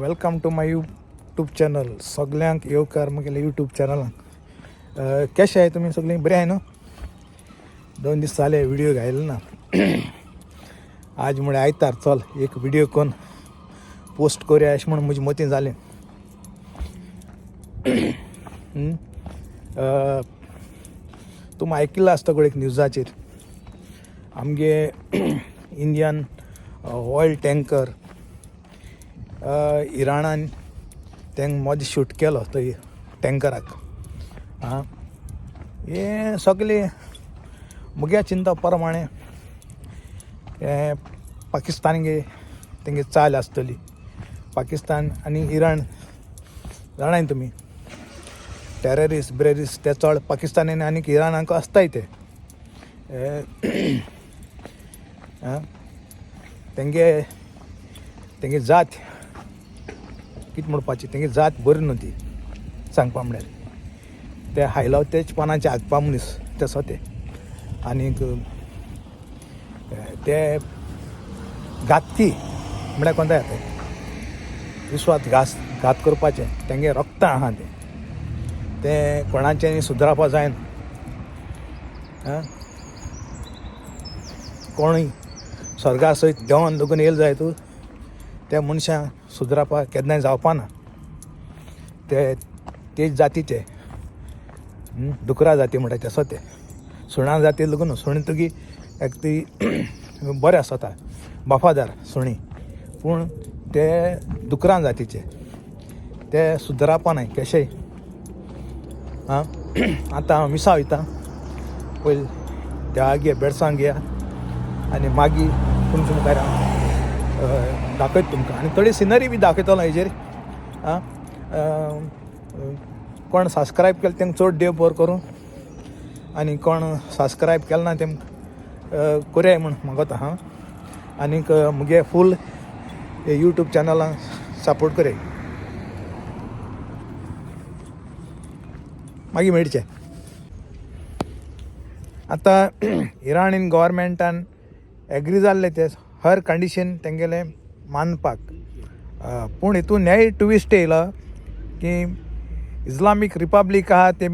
Welcome to my YouTube channel. सगल्यांक येवकार म्हगेल्या यूट्यूब चॅनलाक. कशें आहे तुमी सगळीं? बरें आहे न्हू? 2 दीस जाले व्हिडिओ घायलो ना. आज म्हळ्यार आयतार चल एक व्हिडिओ कोन्न पोस्ट करुया अशें म्हणून म्हजे मतीन जालें. तुमी आयकिल्लो आसता गो एक न्यूजाचेर आमगे इंडियन ऑयल टँकर इराणान तेंक मोद शूट केलो थंय टँकराक. हे सगळें मुगे चिंता प्रमाणे पाकिस्तानगे तेंगे चाल आसतली. पाकिस्तान आनी इराण जाणाय तुमी टेररिस्ट ते चड पाकिस्तानान आनी इराणाक आसताय ते. तेंगे जात कितें म्हणपाची तेंगे जात बरी न्हू ती सांगपा म्हळ्यार. ते हायलाव तेच पानाचे हागपा मनीस ते सोते आनीक ते घातकी म्हळ्यार कोणताय विश्वास घात करपाचें तेंगे रक्त आहा ते कोणाचें सुदरावपा जायना. कोणूय स्वर्गा सयत देंवन लगून येयलो जाय तूं त्या मनशां सुदरावपाक केन्नाय जावपाना. तेच जातीचे डुकरा जाती म्हणटा ते सोते सुणां जाती लगून सुणी तुगी एक ती बरें आसता वफादार सुणी पूण ते डुकरां जातीचे ते सुदरावपा नाय केशेय. आतां हांव मिसा वयता पयलीं देवागे बेडसांग घेया आनी मागीर तुमच्या मुखार हांव दाखयता तुमकां आनी थोडी सिनरी बी दाखयतलो हेजेर. कोण सबस्क्रायब केलें तेंक चड देव बरो करूं आनी कोण सबस्क्रायब केलें ना तें कोराय म्हूण मागता हांव. आनीक मुगे फूल यूट्यूब चॅनलाक सपोर्ट कराय. मागीर मेळचें. आतां इराणीन गव्हर्मेंटान एग्री जाल्ले ते हर कंडिशन तेंगेले मानपाक. पूण हितून हेय ट्विस्ट येयलो की इस्लामीक रिपब्लीक आहा ते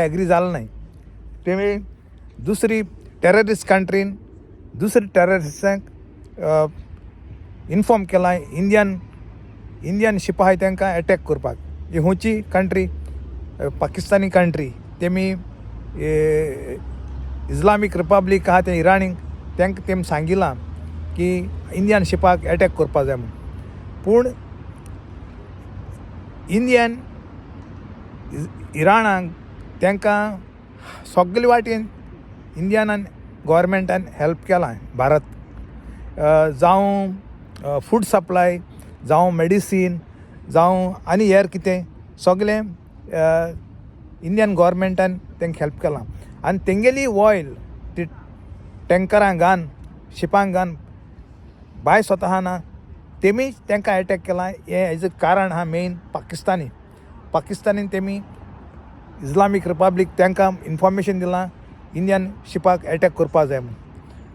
एग्री जाले नाय. तेमी दुसरी टेररिस्ट कंट्रीन दुसरे टेररिस्टांक इन्फॉर्म केलां इंडियन शिप आहाय तेंकां एटॅक करपाक. ही हुंची कंट्री पाकिस्तानी कंट्री तेमी इस्लामीक रिपब्लीक आहा ते इराणीक तेमी सांगिलां की इंडियन शिपाक एटॅक करपा जाय म्हूण. पूण इराणाक तेंकां सगळे वाटेन इंडियनान गव्हर्मेंटान हेल्प केलां. भारत जावं फूड सप्लाय जावं मेडिसीन जावं आनी हेर कितें सगळें इंडियन गव्हर्मेंटान तेंकां हेल्प केलां. आनी तेंगेली ऑयल ती टँकरां घान शिपांक घान भायर स्वता ना तेमी तेंकां एटॅक केलां. हेजें कारण आहा मेन पाकिस्तानीन तेमी इस्लामीक रिपब्लीक तेंकां इन्फॉर्मेशन दिलां इंडियन शिपाक एटॅक करपा जाय म्हूण.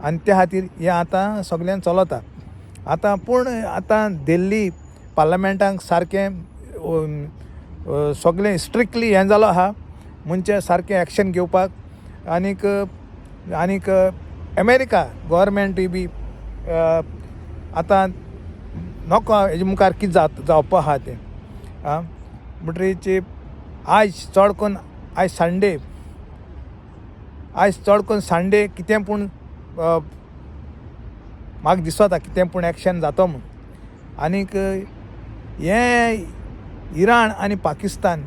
आनी त्या खातीर हें आतां सगळ्यांक चलता. आतां पूण आतां दिल्ली पार्लमेंटाक सारकें सगळें स्ट्रिक्टली हें जालो आहा म्हणजे सारकें एक्शन घेवपाक. आनीक अमेरिका गव्हर्मेंटूय बी आतां नोको हेजे मुखार कितें जावपा आहा तें. म्हणटरीच आयज चड करून संडे कितें पूण म्हाका दिसता कितें पूण एक्शन जाता म्हूण. आनीक हें इराण आनी पाकिस्तान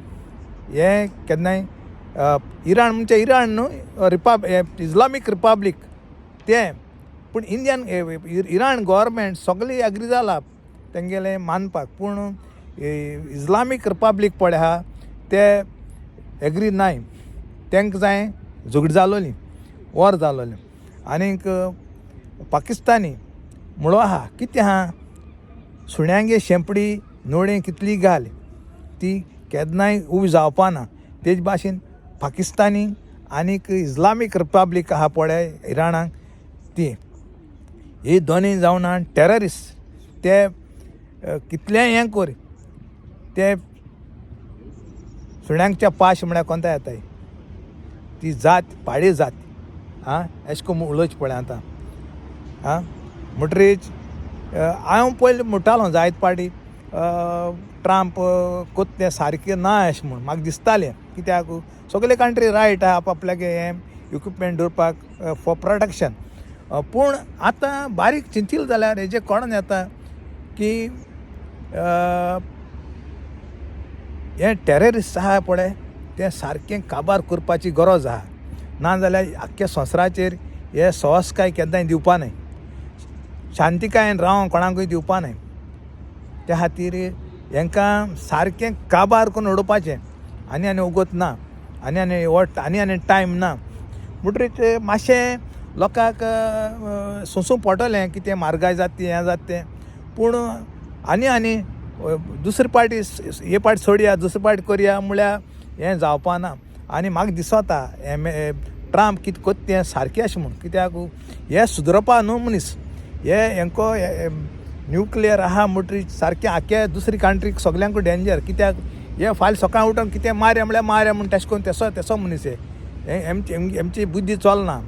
हें केन्नाय इराण म्हणजे इराण न्हू इस्लामीक रिपब्लीक तें पूण इराण गव्हर्मेंट सगळें एग्री जाला तेंगेलें मानपाक. पूण इस्लामीक रिपब्लीक पळय आहा ते एग्री नाय. तेंकां जाय झगडी जालोली वॉर जालोलें. आनीक पाकिस्तानी म्हणू आहा कितें आहा सुण्यांगे शेंपडी नोळे कितली घाल ती केन्नाय उबी जावपा ना. तेज भाशेन पाकिस्तानी आनीक इस्लामीक रिपब्लीक आहा पळय इराणाक ती ही दोनूय जावन टेररिस्ट ते कितलेंय हें कर ते सुण्यांच्या पाश म्हळ्यार कोणता येताय ती जात पाडी जात आं अशें करून उलोवचें पळय आतां आं म्हणटरीच हांव पयलीं म्हणटालो जायत पाटी ट्रंप कोत्तें तें सारकें ना अशें म्हूण म्हाका दिसतालें कित्याक सगळे कंट्री रायट आहा आपआपल्याक हें इक्विपमेंट दवरपाक फॉर प्रोटेक्शन पूण आतां बारीक चिंतिल्लें जाल्यार हेजें कळोन येता की हे टेररिस्ट आहा पळय तें सारकें काबार करपाची गरज आहा नाजाल्यार आख्ख्या संवसाराचेर हे संस्कार केन्नाय दिवपा न्हय शांतीकायेन रावंक कोणाकूय दिवपा न्हय त्या खातीर हेंकां सारकें काबार करून उडोवपाचें आनी वगत ना आनी टायम ना म्हणटरीच मातशें लोकांक सोंसूं पडटलें की तें म्हारगाय जाता हें जाता तें पूण आनी दुसरी पार्टी हे पार्टी सोडया दुसरी पार्टी करया म्हळ्यार हें जावपा ना आनी म्हाका दिसता ट्रंप कितें कोत्ता तें सारकें अशें म्हूण कित्याक हे सुदरपा न्हू मनीस हेंको न्युक्लियर आहा म्हणटरीच सारकें आख्या दुसरी कंट्रीक सगल्यांकूय डेंजर कित्याक हे फाल्यां सकाळीं उठोन कितें मारया म्हळ्यार मारया म्हूण तेशें कोन्न तेसो मनीस हेंची बुद्धी चलना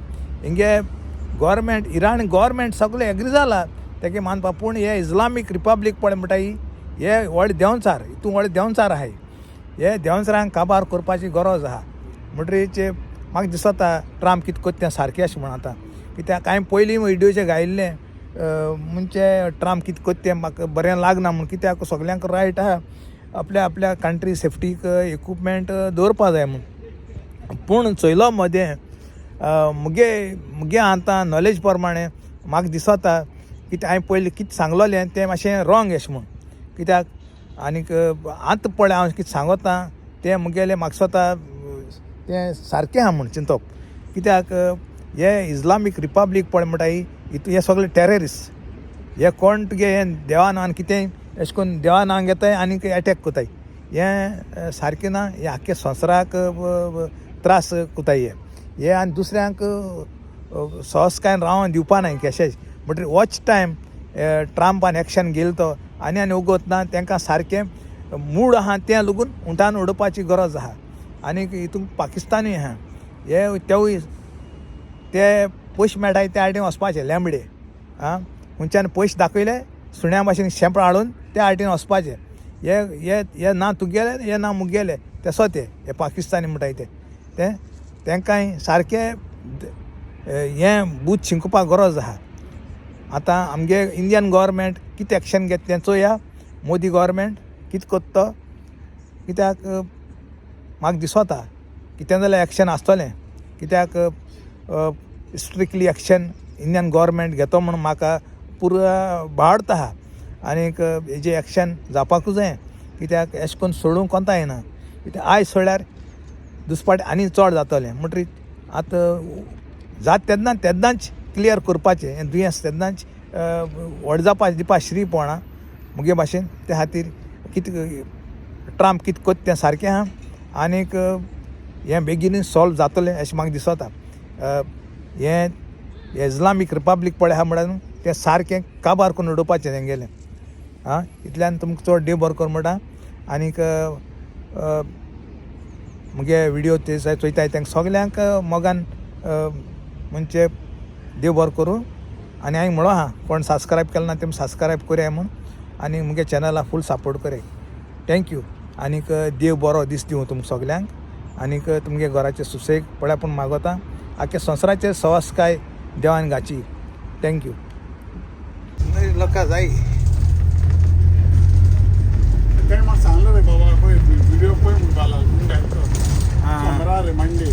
हिंगे गोवोरमेंट इराण गोवोरमेंट सगळें एग्री जाला तेगे मानपा पूण हे इस्लामीक रिपब्लीक पळय म्हणटा ही हे व्हड देंवचार हितून व्हड देंवचार आहाय हे देंवचारांक काबार करपाची गरज आहा म्हणटरीच म्हाका दिसता ट्रंप कितें कोत्ता तें सारकें अशें म्हण आतां कित्याक हांवें पयलीं व्हिडियोचेर घायिल्लें म्हणजे ट्रंप कितें कोत्ता तें म्हाका बरें लागना म्हूण कित्याक सगल्यांक रायट आहा आपल्या कंट्री सेफ्टीक इक्विपमेंट दवरपा जाय म्हूण पूण चोयलो मदें मुगे आतां नॉलेज प्रमाणें म्हाका दिसता कितें हांवें पयलीं कितें सांगलोलें तें मातशें रॉंग अशें म्हूण कित्याक आनीक आतां पळय हांव कितें सांगोता तें मुगेलें म्हाका स्वता तें सारकें आहा म्हूण चिंतप कित्याक हे इस्लामीक रिपब्लीक पळय म्हणटा हितून हे सगळे टेररिस्ट हे कोण तुगे हें देवा नांवान कितें अशें करून देवा नांवान घेताय आनीक एटॅक कोताय हें सारकें ना हें आख्ख्या संवसाराक त्रास कोताय हे आनी दुसऱ्यांक संस्कारान रावन दिवपा न्हय कशेंच म्हणटरी वॉच टायम ट्रंपान एक्शन घेयलो तो आनी वगत ना तांकां सारकें मूड आहा तें लागून उंटान उडोवपाची गरज आहा आनीक हितून पाकिस्तानूय आहा हे तेवूय ते पयशे मेळटाय त्या आटीन वचपाचें लेंबडे आं खंयच्यान पयशे दाखयले सुण्या भाशेन शेंपळ हाडून त्या आटीन वचपाचें हे ना तुगेले हे ना मुगेले तेसो हे पाकिस्तानी म्हणटाय ते तांकांय सारकें हें बूथ शिंकोवपाक गरज आहा आतां आमगे इंडियन गोवोरमेंट कितें एक्शन घेता तें चोया मोदी गोवोरमेंट कितें कोत्ता तो कित्याक म्हाका दिसता कितें जाल्यार एक्शन आसतलें कित्याक स्ट्रिक्टली एक्शन इंडियन गोवोरमेंट घेतो म्हणून म्हाका पुरो बाळता आहा आनीक हेजें एक्शन जावपाकूच जाय कित्याक अशें करून सोडूंक कोंता येना कित्याक आयज सोडल्यार दुसपाटी आनी चड जातलें म्हणटरीच आतां जात तेन्नाच क्लियर करपाचें हें दुयेंस तेन्नाच व्हड जावपाचें दिवपा श्री पडना मुगे भाशेन त्या खातीर कितें ट्रंप कितें कोत्ता तें सारकें आहा आनीक हें बेगीनूच सॉल्व जातलें अशें म्हाका दिसता हें इस्लामीक रिपब्लीक पळय आहा म्हणून तें सारकें काबार करून उडोवपाचें तेंगेलें आं इतल्यान तुमकां चड देव बरो कर म्हणटा आनीक मुगे व्हिडियो ते चोयताय तांकां सगल्यांक मोगान म्हणजे देव बरो करूं आनी हांवें म्हणो आहा कोण सबस्क्रायब केलें ना तेमी सबस्क्रायब करया म्हूण आनी मुगे चॅनला फूल सपोर्ट कराय थँक्यू आनीक देव बरो दीस दिवं तुमकां सगल्यांक आनीक तुमगे घराचें सुसेग पळय पूण मागोता आख्या संवसाराचेर संस्कार देवान घाची थँक्यू लोकां जाय म्हाका सांगलो रे बाबा पळय व्हिडिओ पळय म्हणून घाला रे मंडे